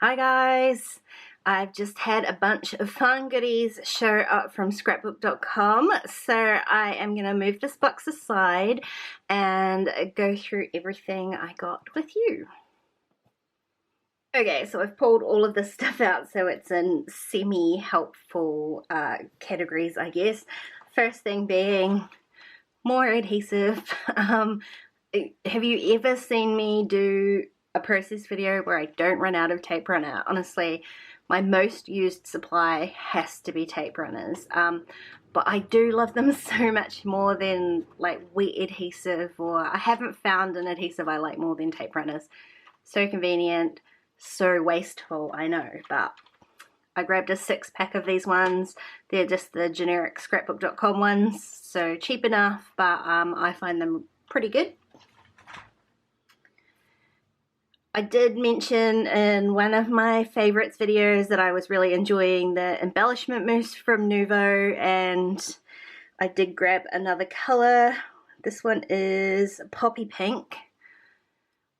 Hi guys, I've just had a bunch of fun goodies show up from scrapbook.com, so I am going to move this box aside and go through everything I got with you. Okay, so I've pulled all of this stuff out so it's in semi-helpful categories, I guess. First thing being more adhesive. Have you ever seen me do a process video where I don't run out of tape runner? Honestly, my most used supply has to be tape runners, but I do love them so much more than like wet adhesive, or I haven't found an adhesive I like more than tape runners. So convenient, so wasteful, I know, but I grabbed a 6-pack of these ones. They're just the generic scrapbook.com ones, so cheap enough, but I find them pretty good. I did mention in one of my favorites videos that I was really enjoying the embellishment mousse from Nuvo, and I did grab another color. This one is Poppy Pink,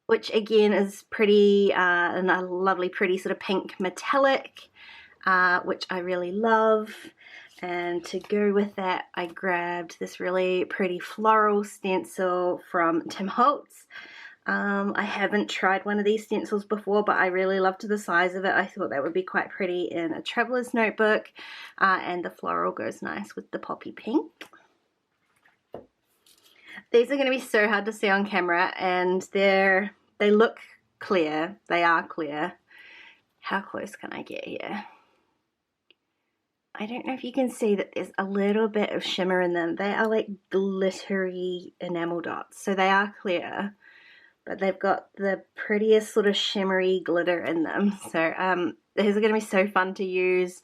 which again is pretty, and a lovely pretty sort of pink metallic, which I really love. And to go with that, I grabbed this really pretty floral stencil from Tim Holtz. I haven't tried one of these stencils before, but I really loved the size of it. I thought that would be quite pretty in a traveler's notebook, and the floral goes nice with the poppy pink. These are going to be so hard to see on camera, and they look clear. They are clear. How close can I get here? I don't know if you can see that there's a little bit of shimmer in them. They are like glittery enamel dots, so they are clear, but they've got the prettiest sort of shimmery glitter in them. So these are going to be so fun to use.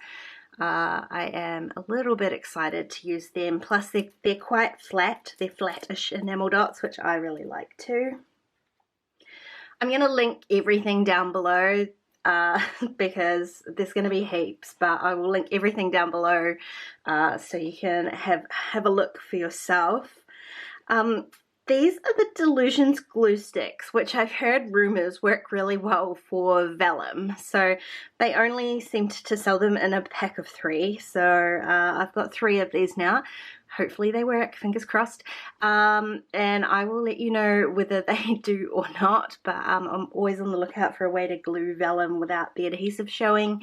I am a little bit excited to use them. Plus they're quite flat. They're flattish enamel dots, which I really like too. I'm going to link everything down below because there's going to be heaps, but I will link everything down below so you can have a look for yourself. These are the Delusions glue sticks, which I've heard rumors work really well for vellum. So they only seem to sell them in a pack of 3. So I've got 3 of these now. Hopefully they work, fingers crossed. And I will let you know whether they do or not. But I'm always on the lookout for a way to glue vellum without the adhesive showing.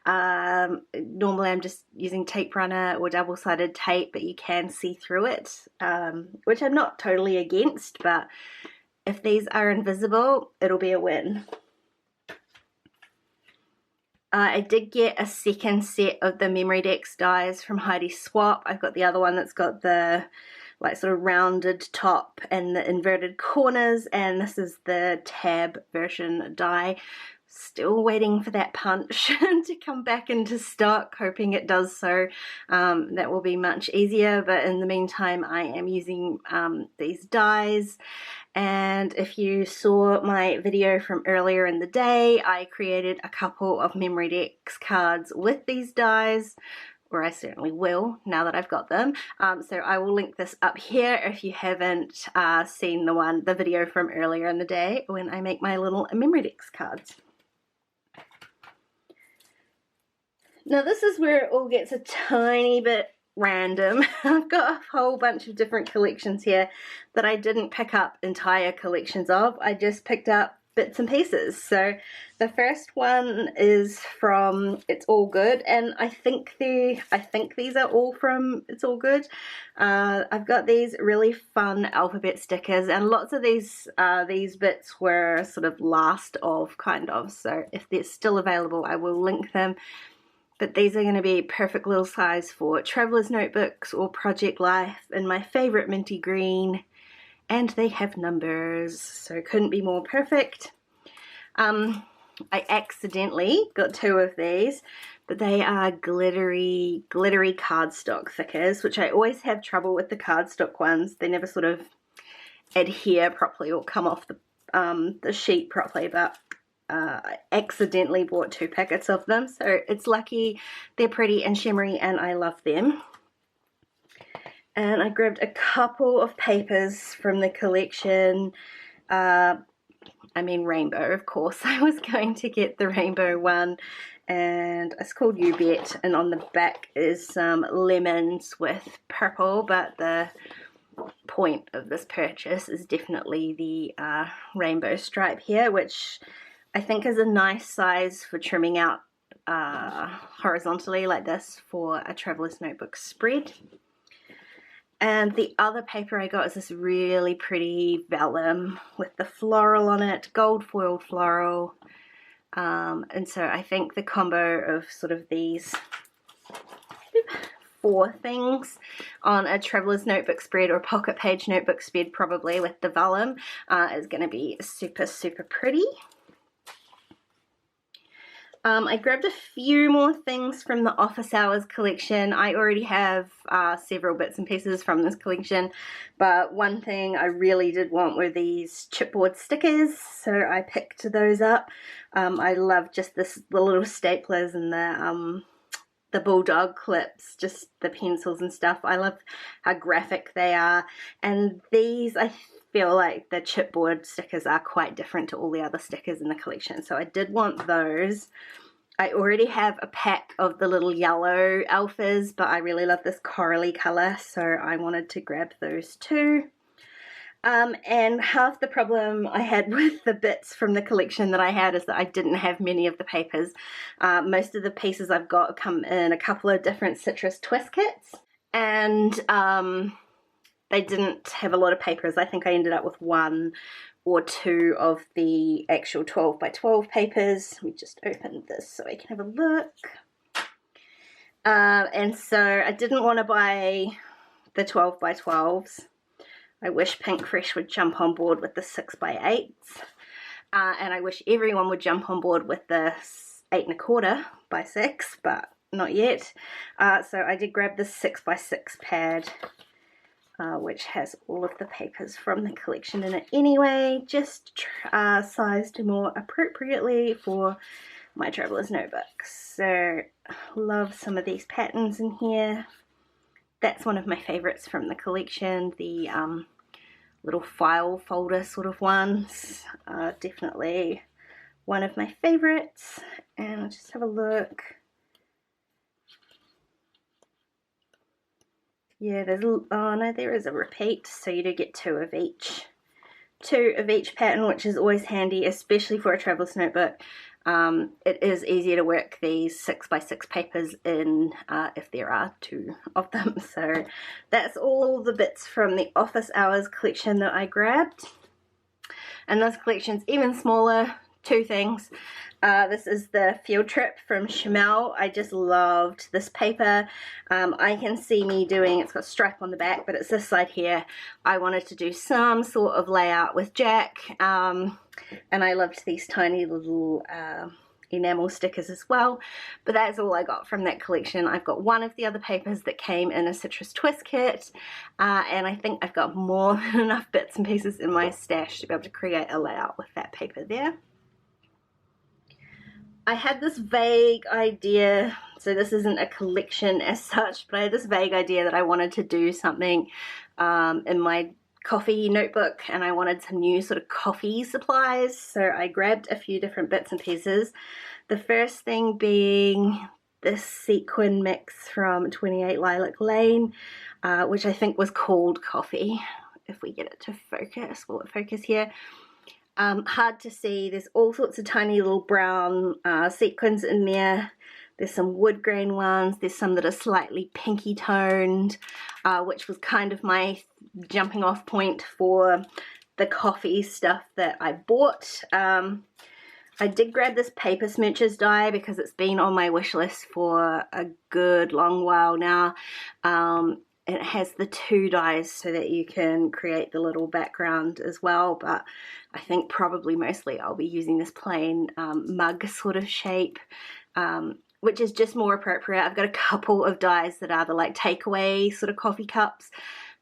Normally I'm just using tape runner or double-sided tape, but you can see through it, which I'm not totally against, but if these are invisible, it'll be a win. I did get a second set of the Memory Dex dies from Heidi Swap. I've got the other one that's got the like sort of rounded top and the inverted corners, and this is the tab version die. Still waiting for that punch to come back into stock, hoping it does so. That will be much easier, but in the meantime I am using these dies. And if you saw my video from earlier in the day, I created a couple of Memory Dex cards with these dies, or I certainly will now that I've got them. So I will link this up here if you haven't seen the video from earlier in the day when I make my little Memory Dex cards. Now this is where it all gets a tiny bit random. I've got a whole bunch of different collections here that I didn't pick up entire collections of. I just picked up bits and pieces. So the first one is from It's All Good, and I think these are all from It's All Good. I've got these really fun alphabet stickers, and lots of these bits were sort of last of, kind of. So if they're still available, I will link them. But these are going to be perfect little size for traveler's notebooks or project life in my favorite minty green, and they have numbers, so couldn't be more perfect. I accidentally got 2 of these, but they are glittery cardstock thickers, which I always have trouble with the cardstock ones. They never sort of adhere properly or come off the sheet properly, but I accidentally bought 2 packets of them, so it's lucky they're pretty and shimmery and I love them. And I grabbed a couple of papers from the collection. I mean rainbow, of course. I was going to get the rainbow one, and it's called You Bet, and on the back is some lemons with purple, but the point of this purchase is definitely the rainbow stripe here, which I think is a nice size for trimming out horizontally like this for a traveler's notebook spread. And the other paper I got is this really pretty vellum with the floral on it, gold foiled floral. And so I think the combo of sort of these 4 things on a traveler's notebook spread or pocket page notebook spread, probably with the vellum, is going to be super, super pretty. I grabbed a few more things from the office hours collection. I already have several bits and pieces from this collection, but one thing I really did want were these chipboard stickers, so I picked those up. I love just the little staplers and the bulldog clips, just the pencils and stuff. I love how graphic they are, and these, I feel like the chipboard stickers are quite different to all the other stickers in the collection, so I did want those. I already have a pack of the little yellow alphas, but I really love this corally colour, so I wanted to grab those too. And half the problem I had with the bits from the collection that I had is that I didn't have many of the papers. Most of the pieces I've got come in a couple of different citrus twist kits, and they didn't have a lot of papers. I think I ended up with 1 or 2 of the actual 12 by 12 papers. Let me just open this so I can have a look. And so I didn't want to buy the 12 by 12s. I wish Pink Fresh would jump on board with the 6 by 8s. And I wish everyone would jump on board with the 8 1/4 by 6, but not yet. So I did grab the 6 by 6 pad, which has all of the papers from the collection in it anyway, just sized more appropriately for my traveler's notebooks. So love some of these patterns in here. That's one of my favorites from the collection, the little file folder sort of ones. Definitely one of my favorites. And I'll just have a look. Yeah, there's, oh no, there is a repeat, so you do get 2 of each. 2 of each pattern, which is always handy, especially for a traveler's notebook. It is easier to work these 6 by 6 papers in if there are 2 of them. So that's all the bits from the office hours collection that I grabbed. And this collection's even smaller. 2 things. This is the field trip from Chamel. I just loved this paper. I can see me doing, it's got a stripe on the back, but it's this side here. I wanted to do some sort of layout with Jack, and I loved these tiny little enamel stickers as well. But that's all I got from that collection. I've got one of the other papers that came in a citrus twist kit, and I think I've got more than enough bits and pieces in my stash to be able to create a layout with that paper there. I had this vague idea, so this isn't a collection as such, but I had this vague idea that I wanted to do something in my coffee notebook, and I wanted some new sort of coffee supplies, so I grabbed a few different bits and pieces. The first thing being this sequin mix from 28 Lilac Lane, which I think was called Coffee. If we get it to focus, will it focus here? Hard to see. There's all sorts of tiny little brown sequins in there. There's some wood grain ones. There's some that are slightly pinky toned, which was kind of my jumping off point for the coffee stuff that I bought. I did grab this paper smooches die because it's been on my wish list for a good long while now. It has the 2 dies so that you can create the little background as well, but I think probably mostly I'll be using this plain mug sort of shape, which is just more appropriate. I've got a couple of dies that are the like takeaway sort of coffee cups,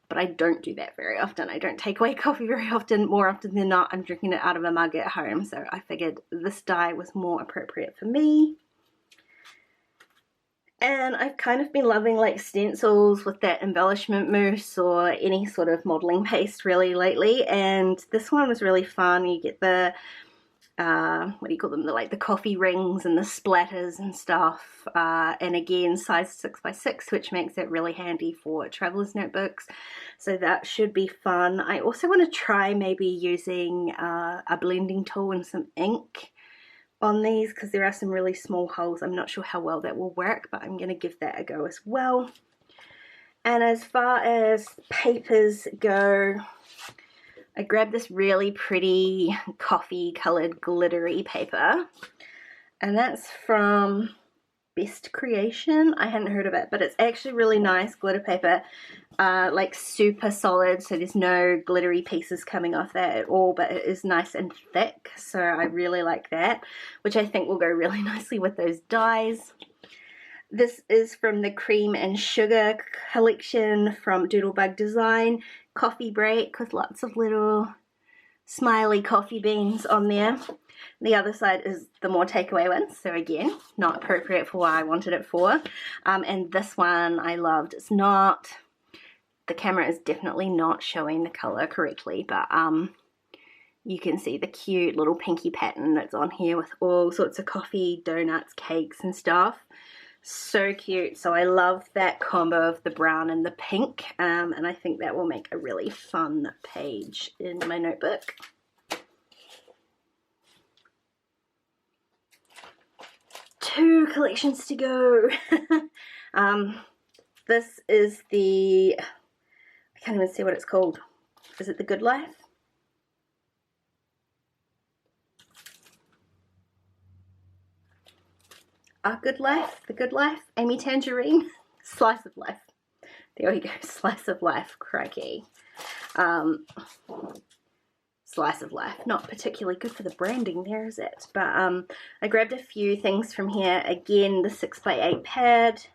but I don't do that very often. I don't take away coffee very often. More often than not, I'm drinking it out of a mug at home, so I figured this die was more appropriate for me. And I've kind of been loving like stencils with that embellishment mousse or any sort of modeling paste really lately, and this one was really fun. You get the what do you call them, the coffee rings and the splatters and stuff, and again size 6x6, which makes it really handy for travelers notebooks, so that should be fun. I also want to try maybe using a blending tool and some ink on these, because there are some really small holes. I'm not sure how well that will work, but I'm going to give that a go as well. And as far as papers go, I grabbed this really pretty coffee colored glittery paper, and that's from Best Creation. I hadn't heard of it, but it's actually really nice glitter paper, like super solid, so there's no glittery pieces coming off that at all, but it is nice and thick, so I really like that, which I think will go really nicely with those dies. This is from the Cream and Sugar collection from Doodlebug Design. Coffee break with lots of little smiley coffee beans on there. The other side is the more takeaway ones, so again, not appropriate for what I wanted it for. And this one I loved. It's not, the camera is definitely not showing the color correctly, but you can see the cute little pinky pattern that's on here with all sorts of coffee, donuts, cakes and stuff. So cute. So I love that combo of the brown and the pink, and I think that will make a really fun page in my notebook. Two collections to go. This is the, I can't even see what it's called. Is it The Good Life? A Good Life, The Good Life, Amy Tangerine, Slice of Life. There we go, Slice of Life, crikey. Slice of Life, not particularly good for the branding there, is it? But I grabbed a few things from here. Again, the 6x8 pad,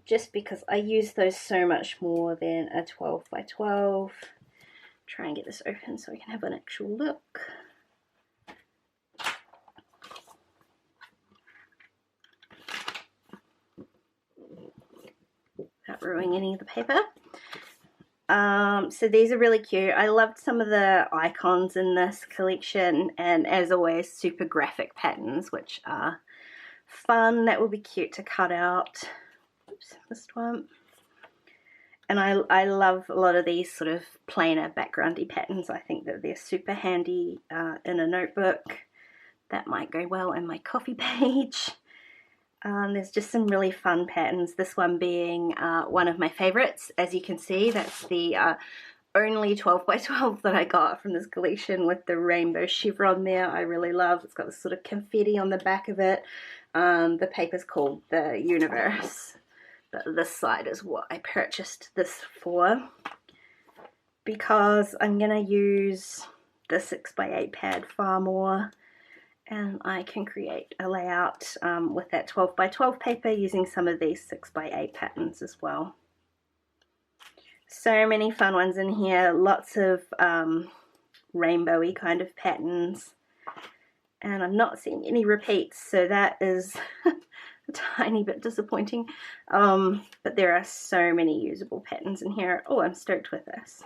just because I use those so much more than a 12x12. Try and get this open so I can have an actual look. Without ruining any of the paper. So these are really cute. I loved some of the icons in this collection, and as always, super graphic patterns, which are fun. That will be cute to cut out. Oops, missed one. And I love a lot of these sort of plainer backgroundy patterns. I think that they're super handy in a notebook. That might go well in my coffee page. There's just some really fun patterns, this one being one of my favorites. As you can see, that's the only 12x12 that I got from this collection with the rainbow chevron there. I really love. It's got this sort of confetti on the back of it. The paper's called The Universe, but this side is what I purchased this for, because I'm going to use the 6x8 pad far more. And I can create a layout with that 12x12 paper using some of these 6x8 patterns as well. So many fun ones in here, lots of rainbowy kind of patterns. And I'm not seeing any repeats, so that is a tiny bit disappointing. But there are so many usable patterns in here. Oh, I'm stoked with this.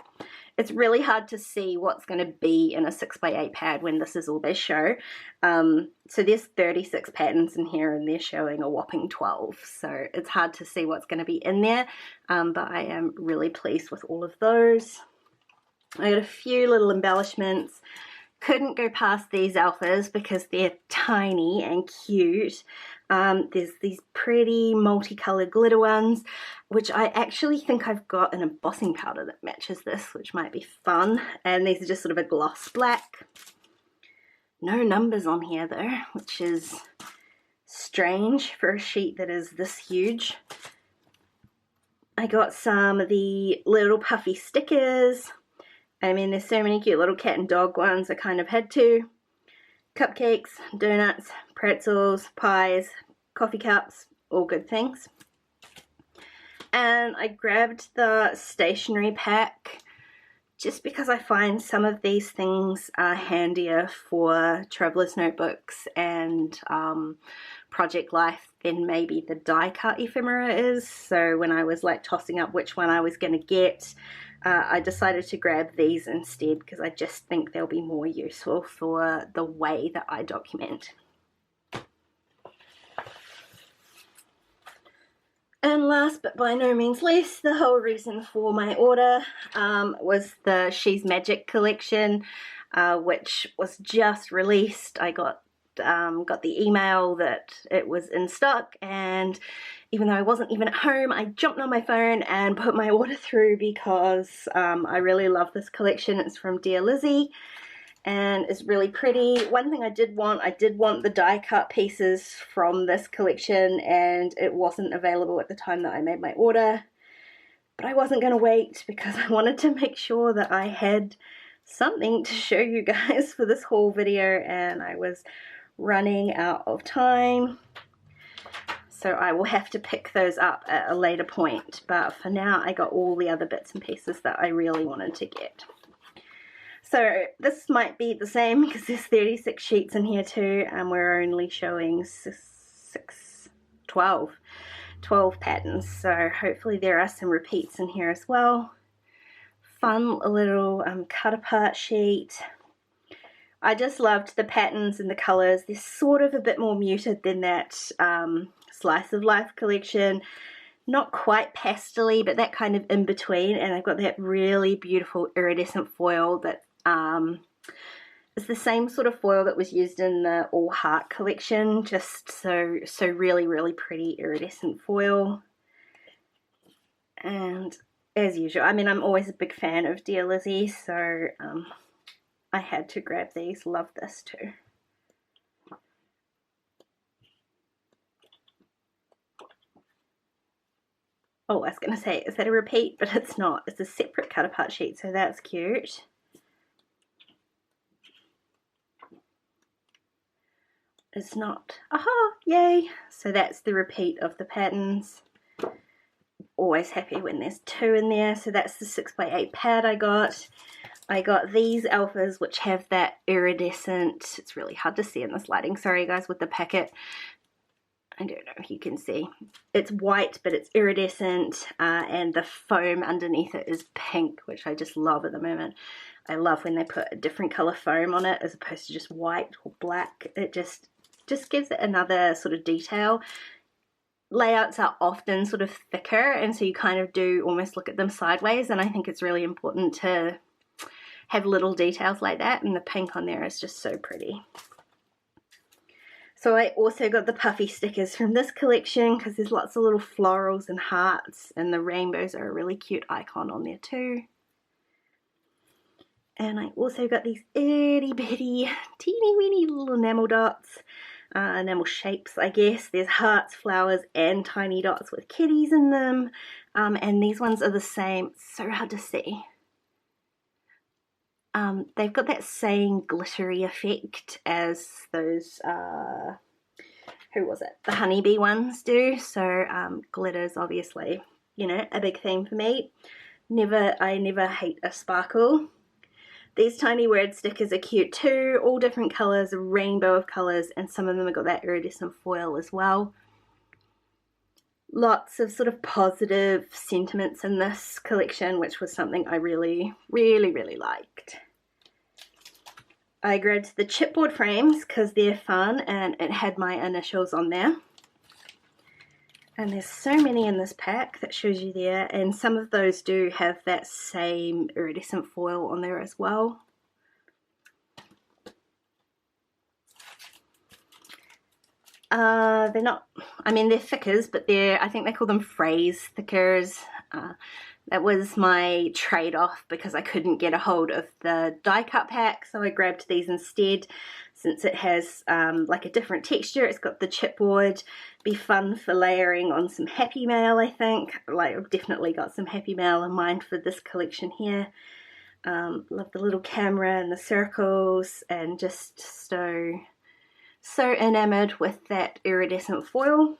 It's really hard to see what's going to be in a 6x8 pad when this is all they show. So there's 36 patterns in here and they're showing a whopping 12. So it's hard to see what's going to be in there, but I am really pleased with all of those. I got a few little embellishments. Couldn't go past these alphas because they're tiny and cute. There's these pretty multicolored glitter ones, which I actually think I've got an embossing powder that matches this, which might be fun. And these are just sort of a gloss black. No numbers on here though, which is strange for a sheet that is this huge. I got some of the little puffy stickers. I mean, there's so many cute little cat and dog ones, I kind of had to. Cupcakes, donuts, pretzels, pies, coffee cups, all good things. And I grabbed the stationery pack just because I find some of these things are handier for traveler's notebooks and project life than maybe the die cut ephemera is. So when I was like tossing up which one I was going to get, I decided to grab these instead because I just think they'll be more useful for the way that I document. And last but by no means least, the whole reason for my order was the She's Magic collection, which was just released. I got the email that it was in stock, and even though I wasn't even at home, I jumped on my phone and put my order through because I really love this collection. It's from dearlydee and it's really pretty. One thing I did want the die cut pieces from this collection, and it wasn't available at the time that I made my order, but I wasn't going to wait because I wanted to make sure that I had something to show you guys for this haul video, and I was running out of time, so I will have to pick those up at a later point. But for now, I got all the other bits and pieces that I really wanted to get. So this might be the same because there's 36 sheets in here too, and we're only showing 12 patterns. So hopefully there are some repeats in here as well. Fun little cut apart sheet. I just loved the patterns and the colours. They're sort of a bit more muted than that Slice of Life collection. Not quite pastel-y, but that kind of in between. And I've got that really beautiful iridescent foil that is the same sort of foil that was used in the All Heart collection. Just so really pretty iridescent foil. And as usual, I mean, I'm always a big fan of dearlydee, so I had to grab these. Love this too. Oh, I was going to say, is that a repeat? But it's not. It's a separate cut apart sheet, so that's cute. It's not. Aha, yay. So that's the repeat of the patterns. Always happy when there's two in there. So that's the 6x8 pad I got. I got these alphas, which have that iridescent, it's really hard to see in this lighting, sorry guys, with the packet. I don't know if you can see. It's white, but it's iridescent, and the foam underneath it is pink, which I just love at the moment. I love when they put a different color foam on it as opposed to just white or black. It just gives it another sort of detail. Layouts are often sort of thicker, and so you kind of do almost look at them sideways, and I think it's really important to have little details like that, and the pink on there is just so pretty. So I also got the puffy stickers from this collection because there's lots of little florals and hearts, and the rainbows are a really cute icon on there too. And I also got these itty bitty teeny weeny little enamel dots, enamel shapes I guess. There's hearts, flowers and tiny dots with kitties in them, and these ones are the same. It's so hard to see. They've got that same glittery effect as those, who was it? The honeybee ones do. So glitter's obviously, you know, a big theme for me. I never hate a sparkle. These tiny word stickers are cute too. All different colours, a rainbow of colours, and some of them have got that iridescent foil as well. Lots of sort of positive sentiments in this collection, which was something I really liked. I grabbed the chipboard frames because they're fun, and it had my initials on there. And there's so many in this pack that shows you there, and some of those do have that same iridescent foil on there as well. They're not, I mean, they're thickers, but I think they call them phrase thickers. That was my trade-off because I couldn't get a hold of the die cut pack, so I grabbed these instead. Since it has like a different texture, it's got the chipboard. Be fun for layering on some happy mail, I think. Like, I've definitely got some happy mail in mind for this collection here. Love the little camera and the circles, and just so enamored with that iridescent foil.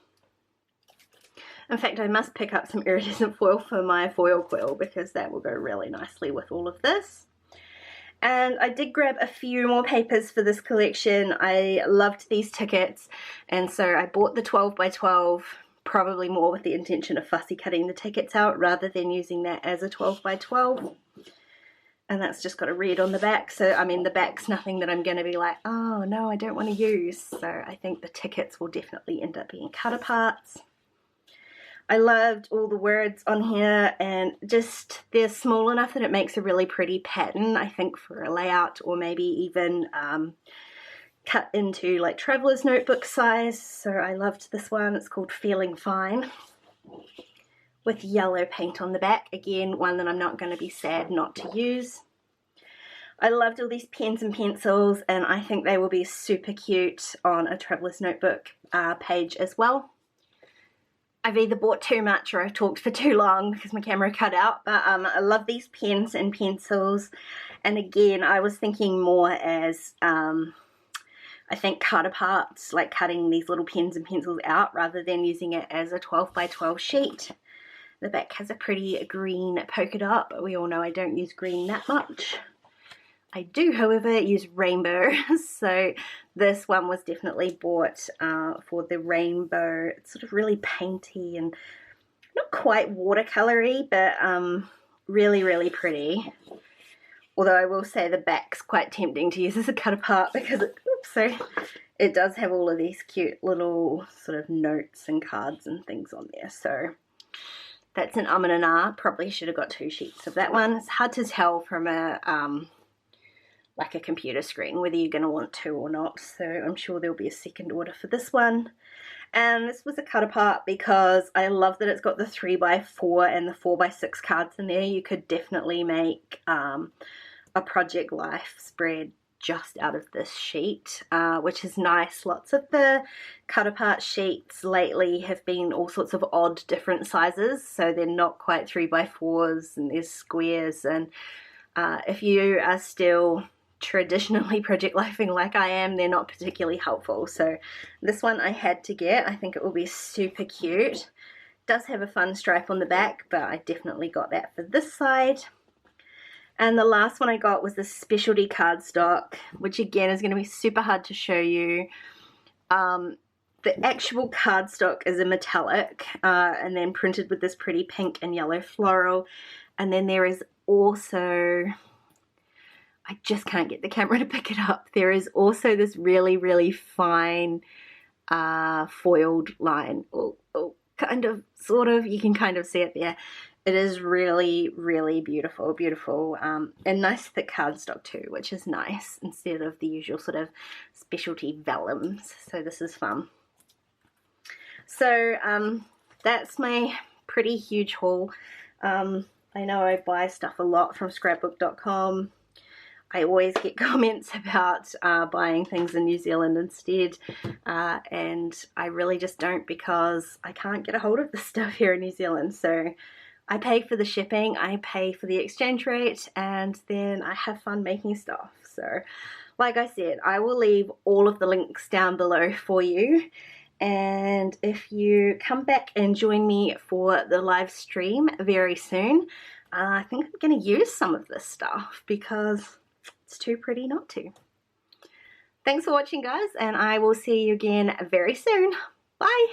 In fact, I must pick up some iridescent foil for my foil quill because that will go really nicely with all of this. And I did grab a few more papers for this collection. I loved these tickets, and so I bought the 12 by 12, probably more with the intention of fussy cutting the tickets out rather than using that as a 12 by 12. And that's just got a red on the back, so I mean the back's nothing that I'm going to be like, oh no, I don't want to use. So I think the tickets will definitely end up being cut aparts. I loved all the words on here, and just they're small enough that it makes a really pretty pattern, I think, for a layout, or maybe even cut into like traveler's notebook size. So I loved this one. It's called Feeling Fine, with yellow paint on the back. Again, one that I'm not going to be sad not to use. I loved all these pens and pencils, and I think they will be super cute on a traveler's notebook page as well. I've either bought too much or I've talked for too long because my camera cut out, but I love these pens and pencils. And again, I was thinking more as I think cut aparts, like cutting these little pens and pencils out rather than using it as a 12 by 12 sheet. The back has a pretty green polka dot, but we all know I don't use green that much. I do, however, use rainbow, so this one was definitely bought for the rainbow. It's sort of really painty and not quite watercolory, but really, really pretty. Although I will say the back's quite tempting to use as a cut apart because it does have all of these cute little sort of notes and cards and things on there. So that's an and an ah. Probably should have got 2 sheets of that one. It's hard to tell from a like a computer screen whether you're going to want 2 or not, so I'm sure there'll be a second order for this one. And this was a cut apart because I love that it's got the 3 by 4 and the 4 by 6 cards in there. You could definitely make a Project Life spread just out of this sheet, which is nice. Lots of the cut apart sheets lately have been all sorts of odd different sizes, so they're not quite 3 by 4s, and there's squares, and if you are still traditionally Project Lifing like I am, they're not particularly helpful. So this one I had to get. I think it will be super cute. It does have a fun stripe on the back, but I definitely got that for this side. And the last one I got was the specialty cardstock, which again is going to be super hard to show you. The actual cardstock is a metallic and then printed with this pretty pink and yellow floral. And then there is also, I just can't get the camera to pick it up, there is also this really, really fine foiled line. Kind of, sort of, you can kind of see it there. It is really, really beautiful, beautiful, and nice thick cardstock too, which is nice, instead of the usual sort of specialty vellums, so this is fun. So that's my pretty huge haul. I know I buy stuff a lot from scrapbook.com. I always get comments about buying things in New Zealand instead, and I really just don't, because I can't get a hold of the stuff here in New Zealand. So I pay for the shipping, I pay for the exchange rate, and then I have fun making stuff. So like I said, I will leave all of the links down below for you. And if you come back and join me for the live stream very soon, I think I'm going to use some of this stuff because it's too pretty not to. Thanks for watching, guys, and I will see you again very soon. Bye!